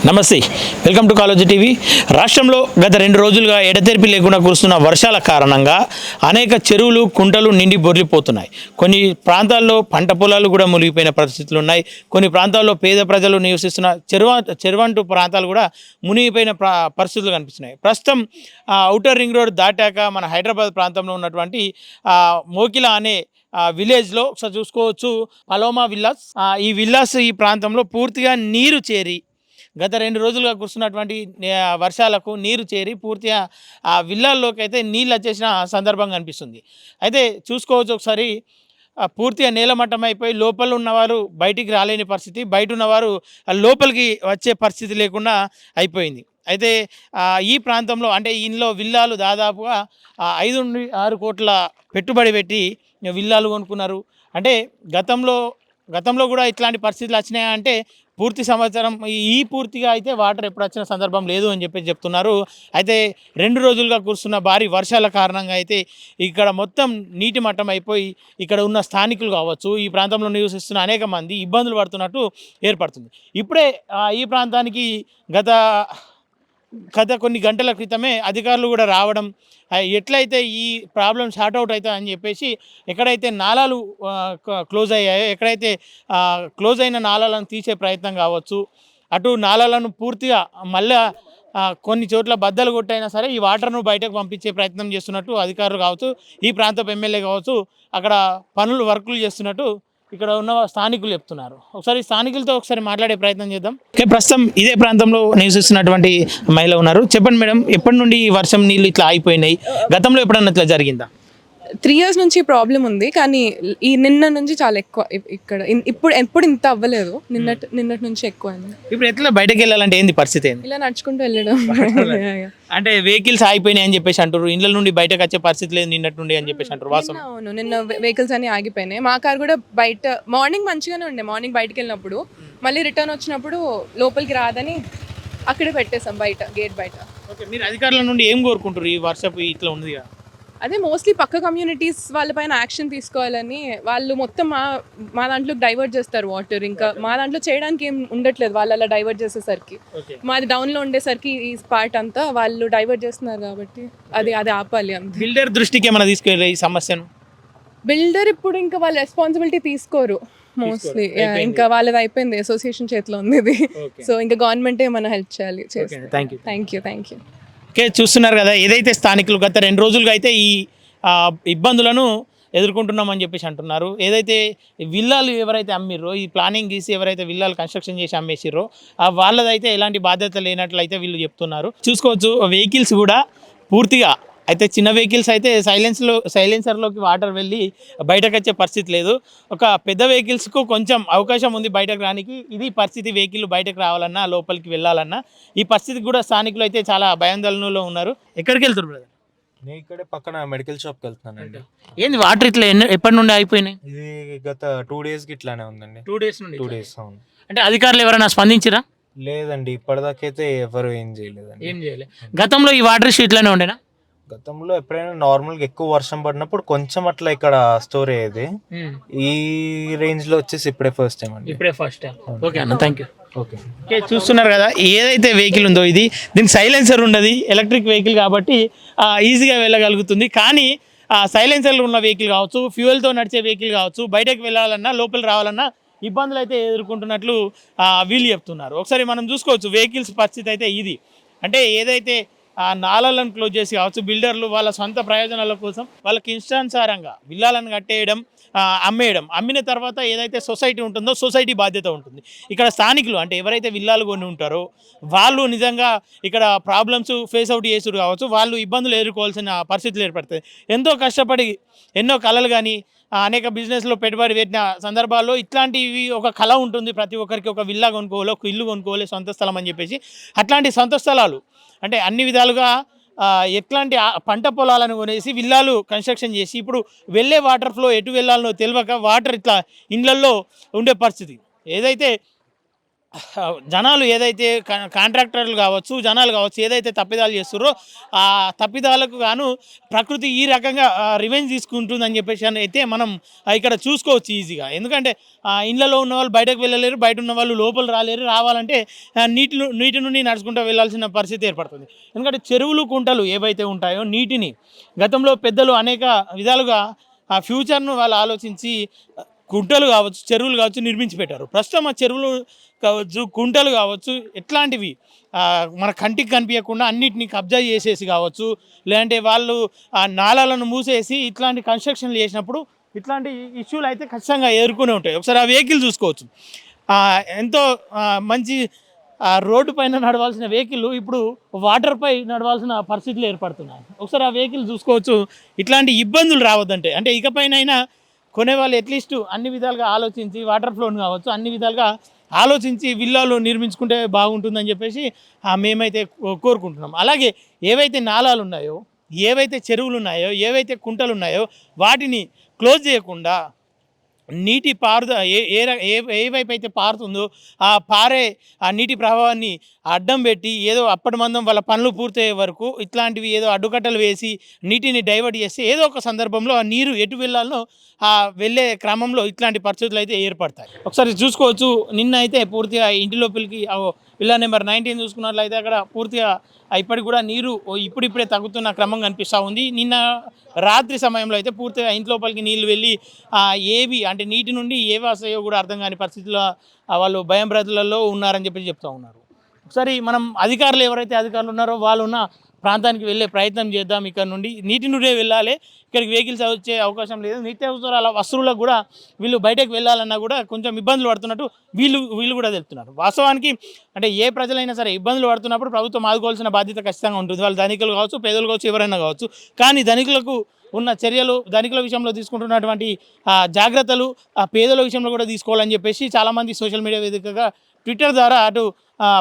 నమస్తే, welcome to college TV. రాష్ట్రంలో గత 2 రోజులుగా ఎడతెరిపి లేకుండా కురుస్తున్న వర్షాల కారణంగా అనేక చెరువులు, కుంటలు నిండి బొర్లిపోతున్నాయి. కొన్ని ప్రాంతాల్లో పంట పొలాలు కూడా మునిగిపోయిన పరిస్థితులు ఉన్నాయి. కొన్ని ప్రాంతాల్లో పేద ప్రజలు నివసిస్తున్న చెరువంటు ప్రాంతాలు కూడా మునిగిపోయిన పరిస్థితులు కనిపిస్తున్నాయి. ప్రస్తుతం ఔటర్ రింగ్ రోడ్ దాటాక మన హైదరాబాద్ ప్రాంతంలో ఉన్నటువంటి మోకిలా అనే విలేజ్లో ఒకసారి చూసుకోవచ్చు. Paloma villas. ఈ ప్రాంతంలో పూర్తిగా నీరు చేరి గత 2 రోజులుగా కురుస్తున్నటువంటి వర్షాలకు నీరు చేరి పూర్తిగా ఆ విల్లాల్లోకి అయితే నీళ్ళు వచ్చేసిన సందర్భం కనిపిస్తుంది. అయితే చూసుకోవచ్చు ఒకసారి, పూర్తిగా నేలమట్టం అయిపోయి లోపల ఉన్నవారు బయటికి రాలేని పరిస్థితి, బయట ఉన్నవారు లోపలికి వచ్చే పరిస్థితి లేకుండా అయిపోయింది. అయితే ఈ ప్రాంతంలో అంటే ఇందులో విల్లాలు దాదాపుగా 5 నుండి 6 కోట్ల పెట్టుబడి పెట్టి విల్లాలు కొనుక్కున్నారు. అంటే గతంలో కూడా ఇట్లాంటి పరిస్థితులు వచ్చినాయా అంటే పూర్తి సంవత్సరం పూర్తిగా అయితే వాటర్ ఎప్పుడు వచ్చిన సందర్భం లేదు అని చెప్పి చెప్తున్నారు. అయితే 2 రోజులుగా కురుస్తున్న భారీ వర్షాల కారణంగా అయితే ఇక్కడ మొత్తం నీటి మట్టం అయిపోయి ఇక్కడ ఉన్న స్థానికులు కావచ్చు, ఈ ప్రాంతంలో నివసిస్తున్న అనేక మంది ఇబ్బందులు పడుతున్నట్టు ఏర్పడుతుంది. ఇప్పుడే ఈ ప్రాంతానికి గత కొన్ని గంటల క్రితమే అధికారులు కూడా రావడం, ఎట్లయితే ఈ ప్రాబ్లం షార్ట్ అవుట్ అవుతా అని చెప్పేసి ఎక్కడైతే నాలాలు క్లోజ్ అయ్యాయో, ఎక్కడైతే క్లోజ్ అయిన నాలాలను తీసే ప్రయత్నం కావచ్చు, అటు నాలాలను పూర్తిగా మళ్ళీ కొన్ని చోట్ల బద్దలు కొట్టైనా సరే ఈ వాటర్ను బయటకు పంపించే ప్రయత్నం చేస్తున్నట్టు అధికారులు కావచ్చు, ఈ ప్రాంతపు ఎమ్మెల్యే కావచ్చు అక్కడ వర్కులు చేస్తున్నట్టు ఇక్కడ ఉన్న స్థానికులు చెప్తున్నారు. ఒకసారి స్థానికులతో మాట్లాడే ప్రయత్నం చేద్దాం. ప్రస్తుతం ఇదే ప్రాంతంలో నివసిస్తున్నటువంటి మహిళ ఉన్నారు. చెప్పండి మేడం, ఎప్పటి నుండి వర్షం నీళ్ళు ఇట్లా ఆగిపోయినాయి? గతంలో ఎప్పుడన్నా ఇట్లా జరిగిందా? 3 years నుంచి ప్రాబ్లం ఉంది, కానీ నిన్న నుంచి చాలా ఎక్కువ. ఇక్కడ ఎప్పుడు ఇంత అవ్వలేదు, నిన్నటి నుంచి ఎక్కువ అయింది. ఇప్పుడు ఎట్లా బయటకు వెళ్ళాలంటే ఏంది పరిస్థితి? ఇలా నడుచుకుంటూ వెళ్ళడం. అంటే వెహికల్స్ ఆగిపోయినాయి అని చెప్పేసి అంటారు, ఇండ్ల నుండి బయటకు వచ్చే పరిస్థితి లేదు నిన్నటి నుండి అని చెప్పేసి అంటారు. వాస్తవం? అవును, నిన్న వెహికల్స్ అన్ని ఆగిపోయినాయి. మా కార్ కూడా బయట మార్నింగ్ మంచిగానే ఉండే. మార్నింగ్ బయటకు వెళ్ళినప్పుడు మళ్ళీ రిటర్న్ వచ్చినప్పుడు లోపలికి రాదని అక్కడే పెట్టేసాం, గేట్ బయట. ఓకే, మీరు అధికారుల నుండి ఏం కోరుకుంటారు? ఈ వర్షపు ఇట్లా ఉంది కదా, అదే మోస్ట్లీ పక్క కమ్యూనిటీస్ వాళ్ళపైన యాక్షన్ తీసుకోవాలని. వాళ్ళు మొత్తం మా దాంట్లో డైవర్ట్ చేస్తారు వాటర్. ఇంకా మా దాంట్లో చేయడానికి ఏం ఉండట్లేదు, వాళ్ళు అలా డైవర్ట్ చేసేసరికి. మాది డౌన్లో ఉండేసరికి ఈ పార్ట్ అంతా వాళ్ళు డైవర్ట్ చేస్తున్నారు కాబట్టి అది ఆపాలి. బిల్డర్ దృష్టికి ఏమైనా తీసుకెళ్ళి ఈ సమస్యను? బిల్డర్ ఇప్పుడు ఇంకా వాళ్ళ రెస్పాన్సిబిలిటీ తీసుకోరు మోస్ట్లీ. ఇంకా వాళ్ళది అయిపోయింది, అసోసియేషన్ చేతిలో ఉంది ఇది. సో ఇంకా గవర్నమెంటే ఏమైనా హెల్ప్ చేయాలి. Thank you. ఓకే, చూస్తున్నారు కదా, ఏదైతే స్థానికులు గత 2 రోజులుగా అయితే ఈ ఇబ్బందులను ఎదుర్కొంటున్నామని చెప్పేసి అంటున్నారు. ఏదైతే విల్లాలు ఎవరైతే అమ్మిర్రో, ఈ ప్లానింగ్ గీసి ఎవరైతే విల్లాలు కన్స్ట్రక్షన్ చేసి అమ్మేసిర్రో వాళ్ళదైతే ఎలాంటి బాధ్యత లేనట్లయితే వీళ్ళు చెప్తున్నారు. చూసుకోవచ్చు వెహికల్స్ కూడా పూర్తిగా అయితే చిన్న వెహికల్స్ అయితే సైలెన్సర్లోకి వాటర్ వెళ్ళి బయటకు వచ్చే పరిస్థితి లేదు. ఒక పెద్ద వెహికల్స్కు కొంచెం అవకాశం ఉంది బయటకు రానికి. ఇది పరిస్థితి. వెహికల్ బయటకు రావాలన్నా, లోపలికి వెళ్ళాలన్నా ఈ పరిస్థితికి కూడా స్థానికులు అయితే చాలా భయాందోళనలో ఉన్నారు. ఎక్కడికి వెళ్తారు బ్రదర్? నేను ఇక్కడ పక్కన మెడికల్ షాప్కి వెళ్తున్నానండి. ఏంది వాటర్ ఇట్లా ఎప్పటి నుండి అయిపోయినాయి? ఇది గత 2 daysకి ఇట్లానే ఉందండి. 2 days నుండి. 2 days అవును. అంటే అధికారులు ఎవరైనా స్పందించిరా? లేదండి, ఇప్పటిదాకైతే ఎవరు ఏం చేయలేదండి. ఏం చేయలేదు. గతంలో ఈ వాటర్ ఇష్యూ ఇట్లానే ఉండేనా? గతంలో ఎప్పుడైనా నార్మల్గా ఎక్కువ వర్షం పడినప్పుడు కొంచెం అట్లా ఇక్కడ స్టోర్ అయ్యేది. ఈ రేంజ్ లో వచ్చేసి ఇప్పుడే ఫస్ట్ టైం అండి. ఓకే అన్న, థ్యాంక్ యూ. ఓకే, చూస్తున్నారు కదా, ఏదైతే వెహికల్ ఉందో దీనికి సైలెన్సర్ ఉండదు. ఎలక్ట్రిక్ వెహికల్ కాబట్టి ఈజీగా వెళ్ళగలుగుతుంది. కానీ సైలెన్సర్లు ఉన్న వెహికల్ కావచ్చు, ఫ్యూయల్తో నడిచే వెహికల్ కావచ్చు, బయటకు వెళ్ళాలన్నా లోపలికి రావాలన్నా ఇబ్బందులు అయితే ఎదుర్కొంటున్నట్లు వీళ్ళు చెప్తున్నారు. ఒకసారి మనం చూసుకోవచ్చు వెహికల్స్ పరిస్థితి అయితే ఇది. అంటే ఏదైతే నాలాలను క్లోజ్ చేసి కావచ్చు, బిల్డర్లు వాళ్ళ సొంత ప్రయోజనాల కోసం వాళ్ళకి ఇష్టానుసారంగా విల్లాలను కట్టేయడం, అమ్మేయడం. అమ్మిన తర్వాత ఏదైతే సొసైటీ ఉంటుందో సొసైటీ బాధ్యత ఉంటుంది. ఇక్కడ స్థానికులు అంటే ఎవరైతే విల్లాలు కొని ఉంటారో వాళ్ళు నిజంగా ఇక్కడ ప్రాబ్లమ్స్ ఫేస్ అవుట్ చేసుడు కావచ్చు, వాళ్ళు ఇబ్బందులు ఎదుర్కోవాల్సిన పరిస్థితులు ఏర్పడతాయి. ఎంతో కష్టపడి ఎన్నో కళలు కానీ అనేక బిజినెస్లో పెట్టుబడి పెట్టిన సందర్భాల్లో ఇట్లాంటివి ఒక కళ ఉంటుంది. ప్రతి ఒక్కరికి ఒక విల్లా కొనుక్కోవాలి, ఒక ఇల్లు కొనుక్కోవాలి, సొంత స్థలం అని చెప్పేసి. అట్లాంటి సొంత స్థలాలు అంటే అన్ని విధాలుగా ఎట్లాంటి పంట పొలాలను కొనేసి విల్లాలు కన్స్ట్రక్షన్ చేసి ఇప్పుడు వెళ్ళే వాటర్ ఫ్లో ఎటు వెళ్ళాలనో తెలియక వాటర్ ఇట్లా ఇండ్లల్లో ఉండే పరిస్థితి. ఏదైతే జనాలు ఏదైతే కాంట్రాక్టర్లు కావచ్చు, జనాలు కావచ్చు, ఏదైతే తప్పిదాలు చేస్తున్నారో ఆ తప్పిదాలకు గాను ప్రకృతి ఈ రకంగా రివెంజ్ తీసుకుంటుందని చెప్పేసి అని అయితే మనం ఇక్కడ చూసుకోవచ్చు ఈజీగా. ఎందుకంటే ఇళ్ళలో ఉన్న వాళ్ళు బయటకు వెళ్ళలేరు, బయట ఉన్న వాళ్ళు లోపల రాలేరు. రావాలంటే నీటి నుండి నడుచుకుంటూ వెళ్ళాల్సిన పరిస్థితి ఏర్పడుతుంది. ఎందుకంటే చెరువులు, కుంటలు ఏవైతే ఉంటాయో నీటిని గతంలో పెద్దలు అనేక విధాలుగా ఆ ఫ్యూచర్ను వాళ్ళు ఆలోచించి కుంటలు కావచ్చు, చెరువులు కావచ్చు నిర్మించి పెట్టారు. ప్రస్తుతం ఆ చెరువులు కావచ్చు, కుంటలు కావచ్చు, ఎట్లాంటివి మన కంటికి కనిపించకుండా అన్నిటిని కబ్జా చేసేసి కావచ్చు, లేదంటే వాళ్ళు ఆ నాళాలను మూసేసి ఇట్లాంటి కన్స్ట్రక్షన్లు చేసినప్పుడు ఇట్లాంటి ఇష్యూలు అయితే ఖచ్చితంగా ఎదుర్కొనే ఉంటాయి. ఒకసారి ఆ వెహికల్ చూసుకోవచ్చు. ఎంతో మంచి రోడ్డు పైన నడవాల్సిన వెహికల్ ఇప్పుడు వాటర్పై నడవాల్సిన పరిస్థితులు ఏర్పడుతున్నాయి. ఒకసారి ఆ వెహికల్ చూసుకోవచ్చు. ఇట్లాంటి ఇబ్బందులు రావద్దంటే అంటే ఇకపైనైనా కొనేవాళ్ళు అట్లీస్ట్ అన్ని విధాలుగా ఆలోచించి వాటర్ ఫ్లోని కావచ్చు అన్ని విధాలుగా ఆలోచించి విల్లాలు నిర్మించుకుంటే బాగుంటుందని చెప్పేసి మేమైతే కోరుకుంటున్నాం. అలాగే ఏవైతే నాలాలు ఉన్నాయో, ఏవైతే చెరువులు ఉన్నాయో, ఏవైతే కుంటలు ఉన్నాయో వాటిని క్లోజ్ చేయకుండా నీటి పారుద ఏ వైపు అయితే పారుతుందో ఆ నీటి ప్రవాహాన్ని అడ్డం పెట్టి ఏదో అప్పటి మందం వాళ్ళ పనులు పూర్తయ్యే వరకు ఇట్లాంటివి ఏదో అడ్డుకట్టలు వేసి నీటిని డైవర్ట్ చేస్తే ఏదో ఒక సందర్భంలో ఆ నీరు ఎటు వెళ్ళాలనో ఆ వెళ్ళే క్రమంలో ఇట్లాంటి పరిస్థితులు అయితే ఏర్పడతాయి. ఒకసారి చూసుకోవచ్చు. నిన్న అయితే పూర్తిగా ఇంటి లోపలికి విల్లా నెంబర్ 19 చూసుకున్నట్లయితే అక్కడ పూర్తిగా ఇప్పటికి కూడా నీరు ఇప్పుడిప్పుడే తగ్గుతున్న క్రమం కనిపిస్తూ ఉంది. నిన్న రాత్రి సమయంలో అయితే పూర్తిగా ఇంటి లోపలికి నీళ్ళు వెళ్ళి ఏవి అంటే నీటి నుండి ఏవి వస్తాయో కూడా అర్థం కాని పరిస్థితుల్లో వాళ్ళు భయం బ్రతులలో ఉన్నారని చెప్పి చెప్తూ ఉన్నారు. ఒకసారి మనం అధికారులు ఎవరైతే అధికారులు ఉన్నారో వాళ్ళు ఉన్న ప్రాంతానికి వెళ్ళే ప్రయత్నం చేద్దాం. ఇక్కడ నుండి నీటి నుండే వెళ్ళాలి, ఇక్కడికి వెహికల్స్ వచ్చే అవకాశం లేదు. నిత్యావసరాల వస్తువులకు కూడా వీళ్ళు బయటకు వెళ్ళాలన్నా కూడా కొంచెం ఇబ్బందులు పడుతున్నట్టు వీళ్ళు కూడా తెలుపుతున్నారు. వాస్తవానికి అంటే ఏ ప్రజలైనా సరే ఇబ్బందులు పడుతున్నప్పుడు ప్రభుత్వం ఆదుకోవాల్సిన బాధ్యత ఖచ్చితంగా ఉంటుంది. వాళ్ళు ధనికులు కావచ్చు, పేదలు కావచ్చు, ఎవరైనా కావచ్చు. కానీ ధనికులకు ఉన్న చర్యలు, ధనికుల విషయంలో తీసుకుంటున్నటువంటి జాగ్రత్తలు పేదల విషయంలో కూడా తీసుకోవాలని చెప్పేసి చాలామంది సోషల్ మీడియా వేదికగా ట్విట్టర్ ద్వారా అటు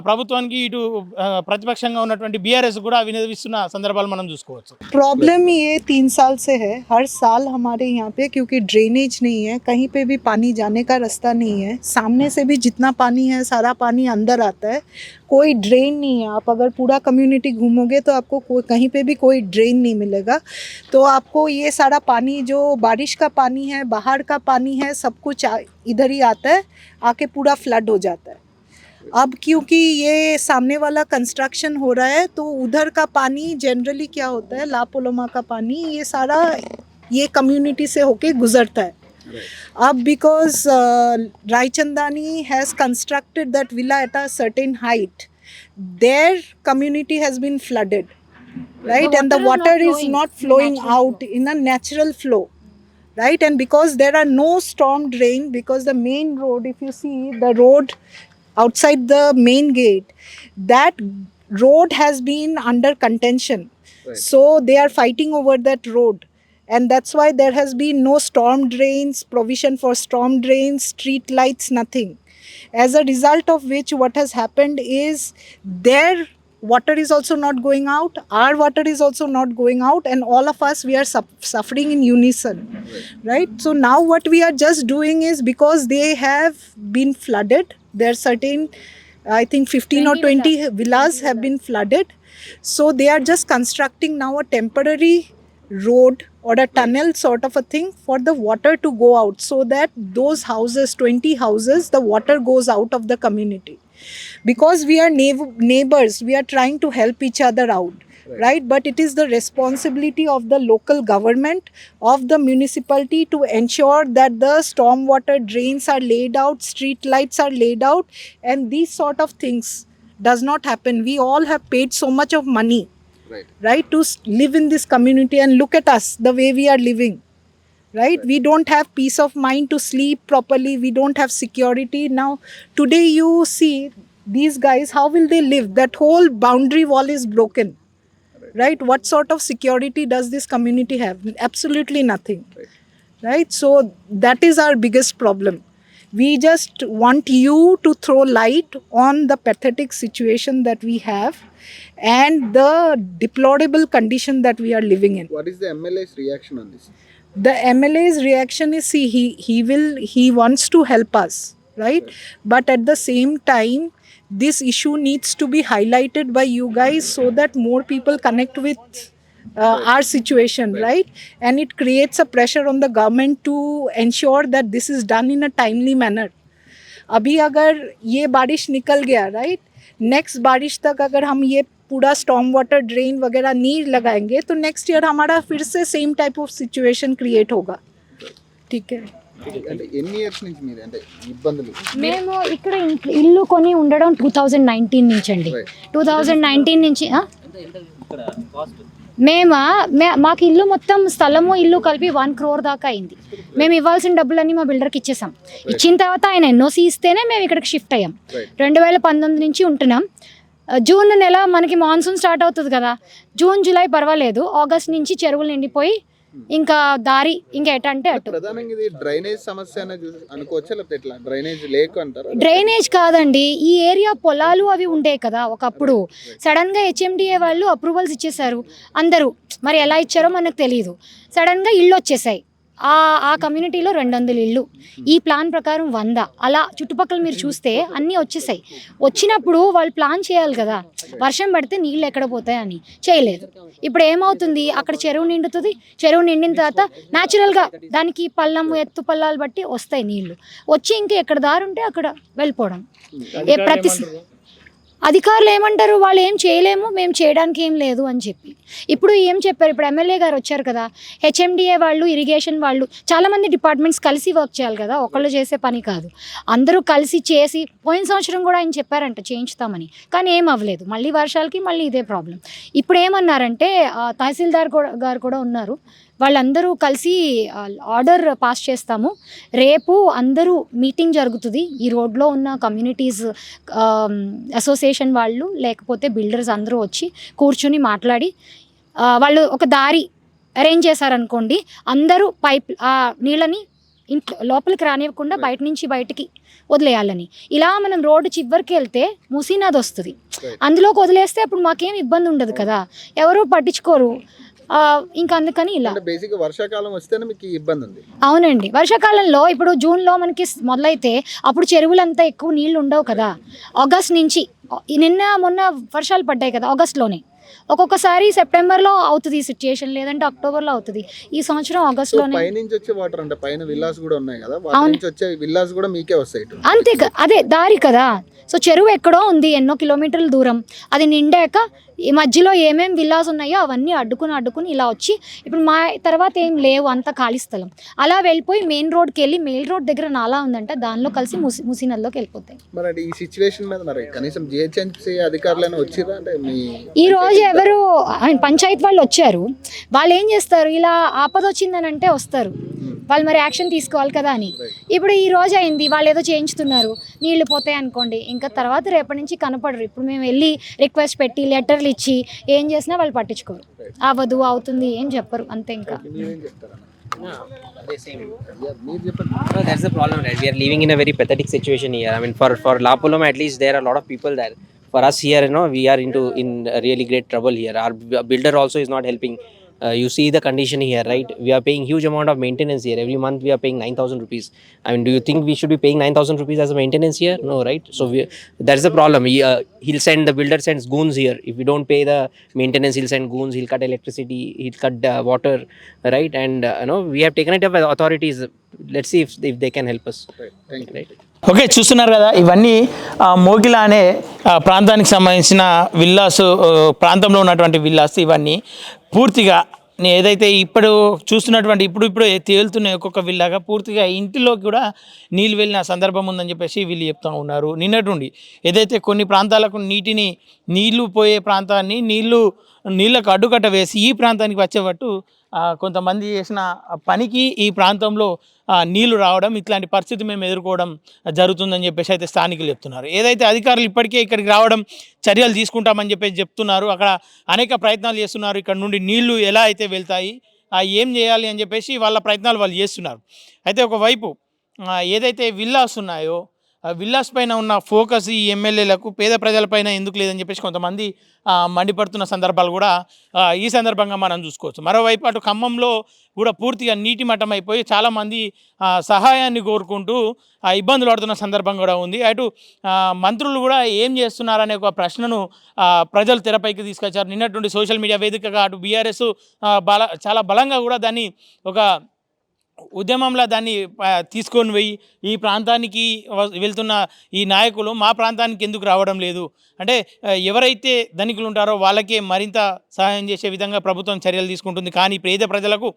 ప్రభుత్వానికి ఇటు ప్రతిపక్షంగా ఉన్నటువంటి బీఆర్ఎస్ కూడా వినవిస్తున్న సందర్భాలు మనం చూసుకోవచ్చు. प्रॉब्लम ये 3 साल से है. हर साल हमारे यहाँ पे क्योंकि ड्रेनेज नहीं है, कहीं पे भी पानी जाने का रास्ता नहीं है. सामने से भी जितना पानी है सारा पानी अंदर आता है. कोई ड्रेन नहीं है. आप अगर पूरा कम्युनिटी घूमोगे तो आपको कहीं पे भी कोई ड्रेन नहीं मिलेगा. तो आपको ये सारा पानी जो बारिश का पानी है, बाहर का पानी है, सब कुछ इधर ही आता है, आके पूरा फ्लड हो जाता है. अब क्योंकि ये सामने वाला कंस्ट्रक्शन हो रहा है तो उधर का पानी जनरली क्या होता है, लापोलोमा का पानी ये सारा ये कम्युनिटी से होके गुजरता है. अब because Raichandani has constructed that villa at a certain height, their community has been flooded, right? And the water is not flowing out in a natural flow, right? And because there are no storm drain, because the main road, if you see the road outside the main gate, that road has been under contention. Right. So they are fighting over that road, and that's why there has been no storm drains, provision for storm drains, street lights, nothing. As a result of which what has happened is their water is also not going out, our water is also not going out, and all of us we are suffering in unison. Right? So now what we are just doing is, because they have been flooded, there are certain I think 15 or 20 villas have been flooded, so they are just constructing now a temporary road or a tunnel sort of a thing for the water to go out, so that those houses, 20 houses, the water goes out of the community. Because we are neighbors, we are trying to help each other out. Right? But it is the responsibility of the local government, of the municipality, to ensure that the stormwater drains are laid out, street lights are laid out, and these sort of things does not happen. We all have paid so much of money, right, to live in this community, and look at us, the way we are living. Right? We don't have peace of mind to sleep properly. We don't have security. Now, today you see these guys, how will they live? That whole boundary wall is broken. Right? What sort of security does this community have? Absolutely nothing. Right? So that is our biggest problem. We just want you to throw light on the pathetic situation that we have and the deplorable condition that we are living in. What is the MLA's reaction on this? The MLA's reaction is, see, he wants to help us. right? But at the same time, this issue needs to be highlighted by you guys so that more people connect with our situation, right? And it creates a pressure on the government to ensure that this is done in a timely manner. अभी अगर ये बारिश निकल गया, right, next बारिश तक अगर हम ये पूरा स्टॉर्म वाटर ड्रेन वगैरह नहीं लगाएंगे तो नेक्स्ट ईयर हमारा फिर से same type of situation create होगा. ठीक है. అంటే ఎన్ని ఇయర్స్ నుంచి మీరు అంటే ఇబ్బందులు? మేము ఇక్కడ ఇల్లు కొని ఉండడం 2019 నుంచి అండి. 2019 నుంచి మాకు ఇల్లు మొత్తం స్థలము ఇల్లు కలిపి 1 crore దాకా అయింది. మేము ఇవ్వాల్సిన డబ్బులన్నీ మా బిల్డర్కి ఇచ్చేసాం. ఇచ్చిన తర్వాత ఆయన ఎన్ఓసి ఇస్తేనే మేము ఇక్కడికి షిఫ్ట్ అయ్యాం. 2019 నుంచి ఉంటున్నాం. జూన్ నెల మనకి మాన్సూన్ స్టార్ట్ అవుతుంది కదా, జూన్ జూలై పర్వాలేదు, ఆగస్ట్ నుంచి చెరువులు నిండిపోయి ఇంకా దారి ఇంకా ఎట అంటే అటు. ప్రధానంగా ఇది డ్రైనేజ్ సమస్య అనేది అనుకోవచ్చా, లేకపోతే ఎట్లా డ్రైనేజ్ లేక అంటారా? డ్రైనేజ్ కాదండి, ఈ ఏరియా పొలాలు అవి ఉండే కదా ఒకప్పుడు. సడన్ గా హెచ్ఎండిఏ వాళ్ళు అప్రూవల్స్ ఇచ్చేసారు అందరూ, మరి ఎలా ఇచ్చారో మనకు తెలియదు. సడన్ గా ఇళ్ళు వచ్చేసాయి. ఆ కమ్యూనిటీలో 200 ఇళ్ళు, ఈ ప్లాన్ ప్రకారం 100. అలా చుట్టుపక్కల మీరు చూస్తే అన్నీ వచ్చేసాయి. వచ్చినప్పుడు వాళ్ళు ప్లాన్ చేయాలి కదా, వర్షం పడితే నీళ్ళు ఎక్కడ పోతాయని చేయలేదు. ఇప్పుడు ఏమవుతుంది, అక్కడ చెరువు నిండుతుంది. చెరువు నిండిన తర్వాత న్యాచురల్గా దానికి పల్లము ఎత్తు పల్లాలు బట్టి వస్తాయి నీళ్ళు. వచ్చి ఇంకా ఎక్కడ దారి ఉంటే అక్కడ వెళ్ళిపోవడం. ప్రతి అధికారులు ఏమంటారు, వాళ్ళు ఏం చేయలేము, మేము చేయడానికి ఏం లేదు అని చెప్పి. ఇప్పుడు ఏం చెప్పారు, ఇప్పుడు ఎమ్మెల్యే గారు వచ్చారు కదా, హెచ్ఎండిఏ వాళ్ళు, ఇరిగేషన్ వాళ్ళు, చాలామంది డిపార్ట్మెంట్స్ కలిసి వర్క్ చేయాలి కదా, ఒకళ్ళు చేసే పని కాదు. అందరూ కలిసి చేసి, పోయిన సంవత్సరం కూడా ఆయన చెప్పారంట చేయించుతామని, కానీ ఏం అవ్వలేదు. మళ్ళీ వర్షాలకి మళ్ళీ ఇదే ప్రాబ్లం. ఇప్పుడు ఏమన్నారంటే తహసీల్దార్ గారు కూడా ఉన్నారు, వాళ్ళందరూ కలిసి ఆర్డర్ పాస్ చేస్తాము, రేపు అందరూ మీటింగ్ జరుగుతుంది. ఈ రోడ్లో ఉన్న కమ్యూనిటీస్ అసోసియేషన్ వాళ్ళు లేకపోతే బిల్డర్స్ అందరూ వచ్చి కూర్చుని మాట్లాడి వాళ్ళు ఒక దారి అరేంజ్ చేశారనుకోండి, అందరూ పైప్ నీళ్ళని ఇంట్లో లోపలికి రానివ్వకుండా బయట నుంచి బయటికి వదిలేయాలని. ఇలా మనం రోడ్డు చివరికి వెళ్తే మూసీనది వస్తుంది, అందులోకి వదిలేస్తే అప్పుడు మాకేం ఇబ్బంది ఉండదు కదా, ఎవరు పట్టించుకోరు. ఇంకా అందుకని ఇలా బేసిక్ వర్షాకాలం వస్తేనే మీకు ఇబ్బంది ఉంది. అవునండి, వర్షాకాలంలో ఇప్పుడు జూన్లో మనకి మొదలైతే అప్పుడు చెరువులంతా ఎక్కువ నీళ్ళు ఉండవు కదా. ఆగస్ట్ నుంచి, నిన్న మొన్న వర్షాలు పడ్డాయి కదా ఆగస్ట్లోనే, ఒక్కొక్కసారి సెప్టెంబర్లో అవుతుంది ఈ సిచ్యుయేషన్, లేదంటే అక్టోబర్లో అవుతుంది. ఈ సంవత్సరం ఆగస్ట్లోనే. పైనుంచి వచ్చే వాటర్ అంటే పైన విల్లాస్ కూడా ఉన్నాయి కదా, వాటి నుంచి వచ్చే విల్లాస్ కూడా మీకే వస్తాయి. అంతే, అదే దారి కదా. సో చెరువు ఎక్కడో ఉంది, ఎన్నో కిలోమీటర్ల దూరం, అది నిండాక ఈ మధ్యలో ఏమేమి విల్లాస్ ఉన్నాయో అవన్నీ అడ్డుకుని ఇలా వచ్చి, ఇప్పుడు మా తర్వాత ఏం లేవు, అంత ఖాళీ స్థలం. అలా వెళ్ళిపోయి మెయిన్ రోడ్కి వెళ్ళి, మెయిన్ రోడ్ దగ్గర నాలా ఉందంట, దానిలో కలిసి మూసీనదిలోకి వెళ్ళిపోతాయి. మరి ఈ సిచ్యువేషన్ మీద మరి కనీసం జిహెచ్ఎంసీ అధికారులను వచ్చిరా అంటే ఈ రోజు ఎవరు పంచాయతీ వాళ్ళు వచ్చారు, వాళ్ళు ఏం చేస్తారు, ఇలా ఆపద వచ్చిందని అంటే వస్తారు వాళ్ళు, మరి యాక్షన్ తీసుకోవాలి కదా అని. ఇప్పుడు ఈ రోజు అయింది, వాళ్ళు ఏదో చేయించుతున్నారు, నీళ్లు పోతాయి అనుకోండి, ఇంకా తర్వాత రేపటి నుంచి కనపడరు. ఇప్పుడు మేము వెళ్ళి రిక్వెస్ట్ పెట్టి లెటర్లు ఇచ్చి ఏం చేసినా వాళ్ళు పట్టించుకోరు, అవ్వదు అవుతుంది ఏం చెప్పరు, అంతే. ఇంకా that's the problem, right? We are living in a very pathetic situation here. I mean, for La Paloma at least, there are a lot of people there. For us here, we are in really great trouble here. Our builder also is not helping. You see the condition here, right? We are paying huge amount of maintenance here. Every month we are paying 9,000 rupees. I mean, do you think we should be paying 9,000 rupees as a maintenance here? No, right? So that's the problem. The builder sends goons here. If we don't pay the maintenance, he'll send goons, he'll cut electricity, he'll cut water, right? And we have taken it up with authorities. Let's see if they can help us. Right? Okay, చూస్తున్నారు కదా, ఇవన్నీ మోగిలా అనే ప్రాంతానికి సంబంధించిన villas, ప్రాంతంలో ఉన్నటువంటి villas. ఇవన్నీ పూర్తిగా ఏదైతే ఇప్పుడు చూస్తున్నటువంటి ఇప్పుడు తేలుతున్న ఒక్కొక్క విల్లాగా పూర్తిగా ఇంటిలోకి కూడా నీళ్ళు వెళ్ళిన సందర్భం ఉందని చెప్పేసి వీళ్ళు చెప్తూ ఉన్నారు. నిన్నటుండి ఏదైతే కొన్ని ప్రాంతాలకు నీళ్లు పోయే ప్రాంతాన్ని నీళ్ళకు అడ్డుకట్ట వేసి ఈ ప్రాంతానికి వచ్చేటట్టు కొంతమంది చేసిన పనికి ఈ ప్రాంతంలో నీళ్లు రావడం, ఇట్లాంటి పరిస్థితి మేము ఎదుర్కోవడం జరుగుతుందని చెప్పేసి అయితే స్థానికులు చెప్తున్నారు. ఏదైతే అధికారులు ఇప్పటికే ఇక్కడికి రావడం చర్యలు తీసుకుంటామని చెప్పేసి చెప్తున్నారు, అక్కడ అనేక ప్రయత్నాలు చేస్తున్నారు. ఇక్కడ నుండి నీళ్లు ఎలా అయితే వెళ్తాయి, ఏం చేయాలి అని చెప్పేసి వాళ్ళ ప్రయత్నాలు వాళ్ళు చేస్తున్నారు. అయితే ఒకవైపు ఏదైతే విల్లాస్ ఉన్నాయో విల్లాస్ పైన ఉన్న ఫోకస్ ఈ ఎమ్మెల్యేలకు పేద ప్రజలపైన ఎందుకు లేదని చెప్పేసి కొంతమంది మండిపడుతున్న సందర్భాలు కూడా ఈ సందర్భంగా మనం చూసుకోవచ్చు. మరోవైపు అటు ఖమ్మంలో కూడా పూర్తిగా నీటి మట్టం అయిపోయి చాలామంది సహాయాన్ని కోరుకుంటూ ఇబ్బందులు పడుతున్న సందర్భం కూడా ఉంది. అటు మంత్రులు కూడా ఏం చేస్తున్నారనే ఒక ప్రశ్నను ప్రజలు తెరపైకి తీసుకొచ్చారు. నిన్నటువంటి సోషల్ మీడియా వేదికగా అటు బీఆర్ఎస్ చాలా బలంగా కూడా దాన్ని ఒక ఉద్యమంలో దాన్ని తీసుకొని పోయి ఈ ప్రాంతానికి వెళ్తున్న ఈ నాయకులు మా ప్రాంతానికి ఎందుకు రావడం లేదు అంటే ఎవరైతే ధనికులు ఉంటారో వాళ్ళకే మరింత సహాయం చేసే విధంగా ప్రభుత్వం చర్యలు తీసుకుంటుంది. కానీ పేద ప్రజలకు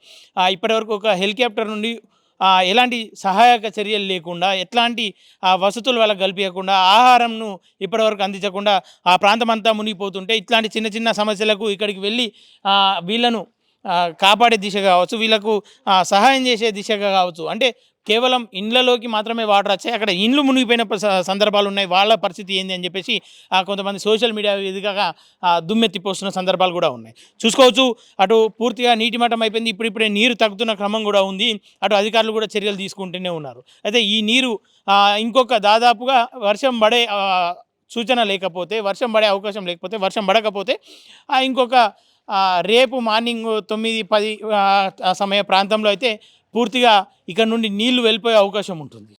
ఇప్పటివరకు ఒక హెలికాప్టర్ నుండి ఎలాంటి సహాయక చర్యలు లేకుండా ఎట్లాంటి వసతులు వాళ్ళకి కల్పించకుండా ఆహారంను ఇప్పటివరకు అందించకుండా ఆ ప్రాంతం అంతా మునిగిపోతుంటే ఇట్లాంటి చిన్న చిన్న సమస్యలకు ఇక్కడికి వెళ్ళి వీళ్ళను కాపాడే దిశగా కావచ్చు, వీళ్ళకు సహాయం చేసే దిశగా కావచ్చు, అంటే కేవలం ఇండ్లలోకి మాత్రమే వాటర్ వచ్చాయి, అక్కడ ఇండ్లు మునిగిపోయిన సందర్భాలు ఉన్నాయి, వాళ్ళ పరిస్థితి ఏంది అని చెప్పేసి కొంతమంది సోషల్ మీడియా వేదికగా దుమ్మెత్తిపోస్తున్న సందర్భాలు కూడా ఉన్నాయి. చూసుకోవచ్చు అటు పూర్తిగా నీటి మట్టం అయిపోయింది, ఇప్పుడిప్పుడే నీరు తగ్గుతున్న క్రమం కూడా ఉంది. అటు అధికారులు కూడా చర్యలు తీసుకుంటూనే ఉన్నారు. అయితే ఈ నీరు ఇంకొక దాదాపుగా వర్షం పడే సూచన లేకపోతే, వర్షం పడే అవకాశం లేకపోతే, వర్షం పడకపోతే ఇంకొక రేపు మార్నింగ్ 9-10 సమయ ప్రాంతంలో అయితే పూర్తిగా ఇక్కడ నుండి నీళ్లు వెళ్ళిపోయే అవకాశం ఉంటుంది.